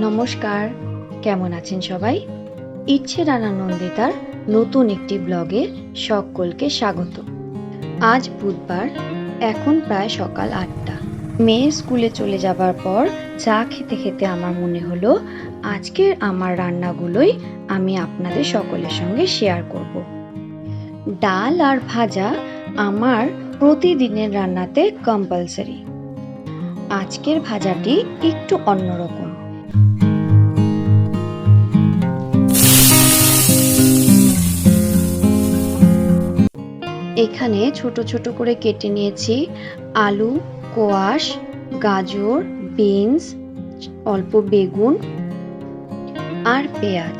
নমস্কার, কেমন আছেন সবাই? ইচ্ছে রান্না নন্দিতার নতুন একটি ব্লগে সকলকে স্বাগত। আজ বুধবার, এখন প্রায় সকাল ৮টা। মেয়ে স্কুলে চলে যাবার পর চা খেতে খেতে আমার মনে হলো আজকের আমার রান্নাগুলোই আমি আপনাদের সকলের সঙ্গে শেয়ার করব। ডাল আর ভাজা আমার প্রতিদিনের রান্নাতে কম্পালসারি। আজকের ভাজাটি একটু অন্যরকম। এখানে ছোট ছোট করে কেটে নিয়েছি আলু, কোয়াশ, গাজর, বিনস, অল্প বেগুন আর পেঁয়াজ।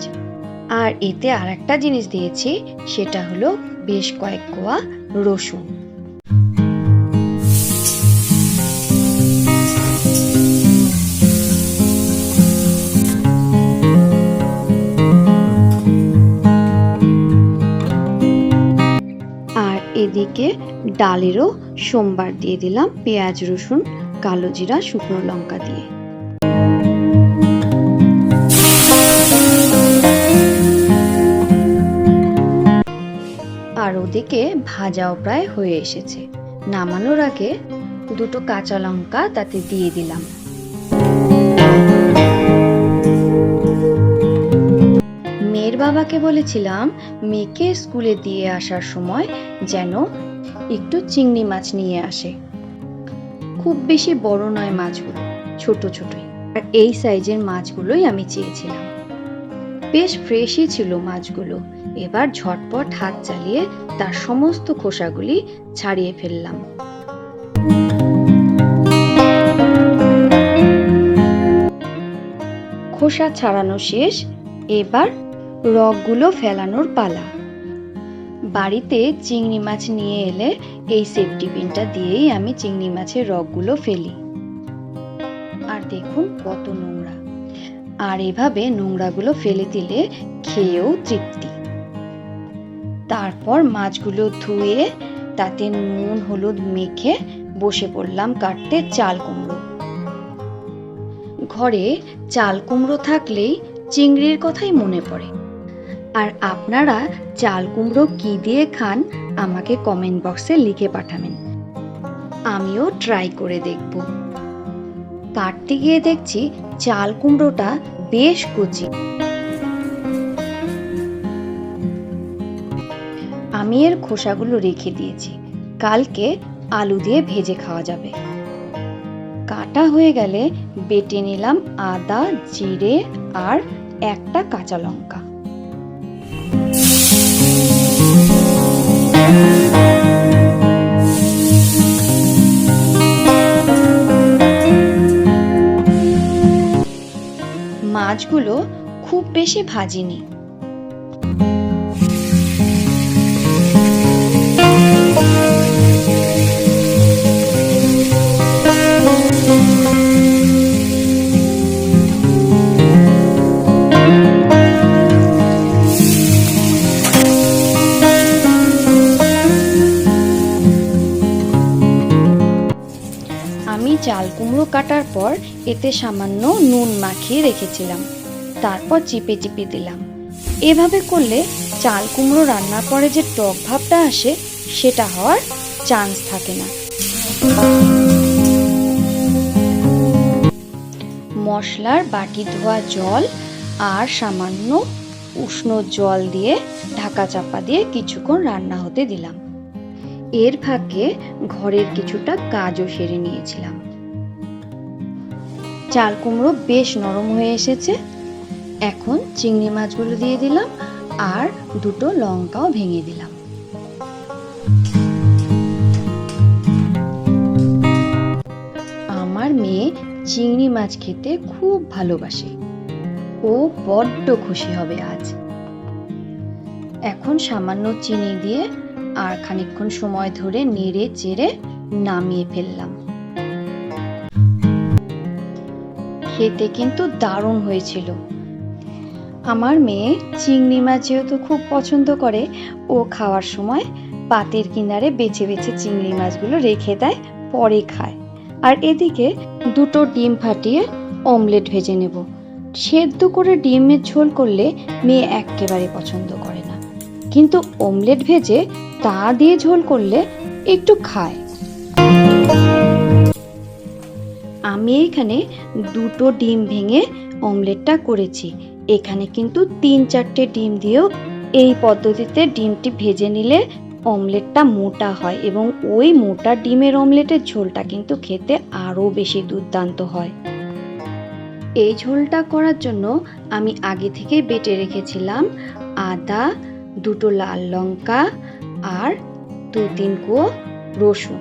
আর এতে আর একটা জিনিস দিয়েছি, সেটা হলো বেশ কয়েক কোয়া রসুন। এদিকে ডালেরও সোমবার দিয়ে দিলাম পেঁয়াজ, রসুন, কালো জিরা, শুকনো লঙ্কা দিয়ে। আর ওদিকে ভাজাও প্রায় হয়ে এসেছে। নামানোর আগে দুটো কাঁচা লঙ্কা তাতে দিয়ে দিলাম। মেয়ের বাবাকে বলেছিলাম মেয়েকে স্কুলে দিয়ে আসার সময় যেন একটু চিংড়ি মাছ নিয়ে আসে। খুব বেশি বড় নয় মাছগুলো, ছোট ছোটই। আর এই সাইজের মাছগুলোই আমি চেয়েছিলাম। বেশ ফ্রেশই ছিল মাছগুলো। এবার ঝটপট হাত চালিয়ে তার সমস্ত খোসাগুলি ছাড়িয়ে ফেললাম। খোসা ছাড়ানো শেষ, এবার রগগুলো ফেলানোর পালা। বাড়িতে চিংড়ি মাছ নিয়ে এলে এই সেফটি পিনটা দিয়েই আমি চিংড়ি মাছের রগগুলো ফেলি। আর দেখুন কত নোংরা। আর এভাবে নোংরাগুলো ফেলে দিলে খেয়েও তৃপ্তি। তারপর মাছগুলো ধুয়ে তাতে নুন হলুদ মেখে বসে পড়লাম কাটতে চাল কুমড়ো। ঘরে চাল কুমড়ো থাকলেই চিংড়ির কথাই মনে পড়ে। আর আপনারা চাল কুমড়ো কি দিয়ে খান আমাকে কমেন্ট বক্সে লিখে পাঠাবেন, আমিও ট্রাই করে দেখব। কাটতে গিয়ে দেখছি চাল কুমড়োটা বেশ কচি। আমি এর খোসাগুলো রেখে দিয়েছি, কালকে আলু দিয়ে ভেজে খাওয়া যাবে। কাটা হয়ে গেলে বেটে নিলাম আদা, জিরে আর একটা কাঁচা লঙ্কা। মাছগুলো খুব বেশি ভাজিনি। আমি চাল কুমড়ো কাটার পর এতে সামান্য নুন মাখিয়ে রেখেছিলাম, তারপর চিপে চিপে দিলাম। এভাবে করলে চাল কুমড়ো রান্নার পরে যে টক ভাবটা আসে সেটা হওয়ার চান্স থাকে না। মশলার বাটি ধোয়া জল আর সামান্য উষ্ণ জল দিয়ে ঢাকা চাপা দিয়ে কিছুক্ষণ রান্না হতে দিলাম। এর ফাঁকে ঘরের কিছুটা কাজও সেরে নিয়েছিলাম। চাল কুমড়ো বেশ নরম হয়ে এসেছে। এখন চিংড়ি মাছগুলো দিয়ে দিলাম আর দুটো লঙ্কাও ভেঙে দিলাম। আমার মেয়ে চিংড়ি মাছ খেতে খুব ভালোবাসে, ও বড্ড খুশি হবে আজ। এখন সামান্য চিনি দিয়ে আর খানিকক্ষণ সময় ধরে নেড়ে চেড়ে নামিয়ে ফেললাম। খেতে কিন্তু দারুণ হয়েছিল। আমার মেয়ে চিংড়ি মাছ যেহেতু খুব পছন্দ করে, ও খাওয়ার সময় পাতের কিনারে বেছে বেছে চিংড়ি মাছগুলো রেখে দেয়, পরে খায়। আর এদিকে দুটো ডিম ফাটিয়ে অমলেট ভেজে নেব। সেদ্ধ করে ডিমের ঝোল করলে মেয়ে একেবারে পছন্দ করে না, কিন্তু অমলেট ভেজে তা দিয়ে ঝোল করলে একটু খায়। আমি এখানে 2টো ডিম ভেঙে অমলেটটা করেছি। এখানে কিন্তু 3-4টে ডিম দিয়েও এই পদ্ধতিতে ডিমটি ভেজে নিলে অমলেটটা মোটা হয় এবং ওই মোটা ডিমের অমলেটের ঝোলটা কিন্তু খেতে আরও বেশি দুর্দান্ত হয়। এই ঝোলটা করার জন্য আমি আগে থেকে বেটে রেখেছিলাম আদা, 2টো লাল লঙ্কা আর 2-3 কোয়া রসুন।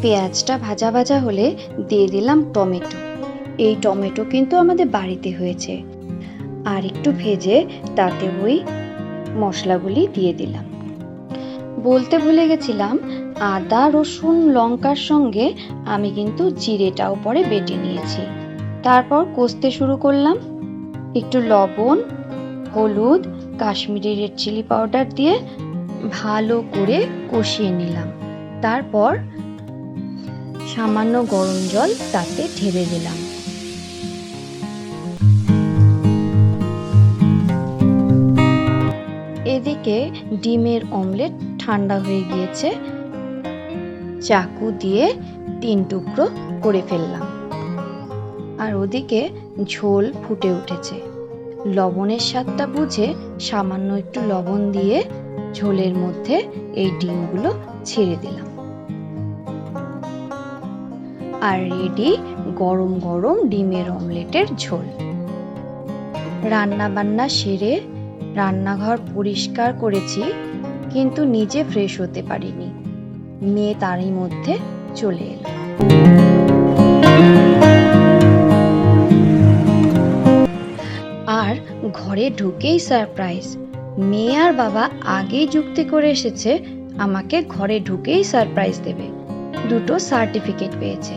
পেঁয়াজটা ভাজা ভাজা হলে দিয়ে দিলাম টমেটো। এই টমেটো কিন্তু আমাদের বাড়িতে হয়েছে। আর একটু ভেজে তাতে ওই মশলাগুলি দিয়ে দিলাম। বলতে ভুলে গেছিলাম, আদা রসুন লঙ্কার সঙ্গে আমি কিন্তু জিরেটাও পরে বেটে নিয়েছি। তারপর কষতে শুরু করলাম। একটু লবণ, হলুদ, কাশ্মীরি রেড চিলি পাউডার দিয়ে ভালো করে কষিয়ে নিলাম। তারপর সামান্য গরম জল তাতে ঢেলে দিলাম। এদিকে ডিমের অমলেট ঠান্ডা হয়ে গিয়েছে। চাকু দিয়ে 3 টুকরো করে ফেললাম। আর ওদিকে ঝোল ফুটে উঠেছে। লবণের স্বাদটা বুঝে সামান্য একটু লবণ দিয়ে ঝোলের মধ্যে এই ডিমগুলো ছেড়ে দিলাম। আর রেডি গরম গরম ডিমের অমলেটের ঝোল। রান্না বান্না সেরে রান্নাঘর পরিষ্কার করেছি, কিন্তু নিজে ফ্রেশ হতে পারিনি। মেয়ে তারই মধ্যে চলে এলো। আর ঘরে ঢুকেই সারপ্রাইজ। মেয়ে আর বাবা আগেই যুক্তি করে এসেছে আমাকে ঘরে ঢুকেই সারপ্রাইজ দেবে। 2টো সার্টিফিকেট পেয়েছে।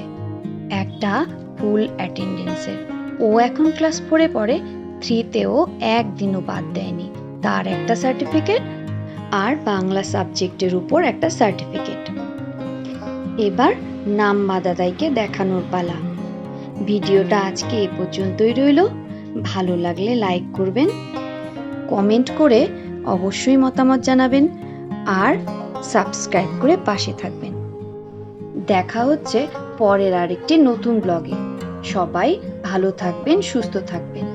একটা ফুল অ্যাটেন্ডেন্সের। ও এখন ক্লাস 4-এ পড়ে। 3-তেও একদিনও বাদ দেয়নি। তার একটা সার্টিফিকেট আর বাংলা সাবজেক্টের উপর একটা সার্টিফিকেট। এবার নাম্বা দাদাইকে দেখানোর পালা। ভিডিওটা আজকে এ পর্যন্তই রইল। ভালো লাগলে লাইক করবেন, কমেন্ট করে অবশ্যই মতামত জানাবেন আর সাবস্ক্রাইব করে পাশে থাকবেন। দেখা হচ্ছে পরের আরেকটি নতুন ব্লগে। সবাই ভালো থাকবেন, সুস্থ থাকবেন।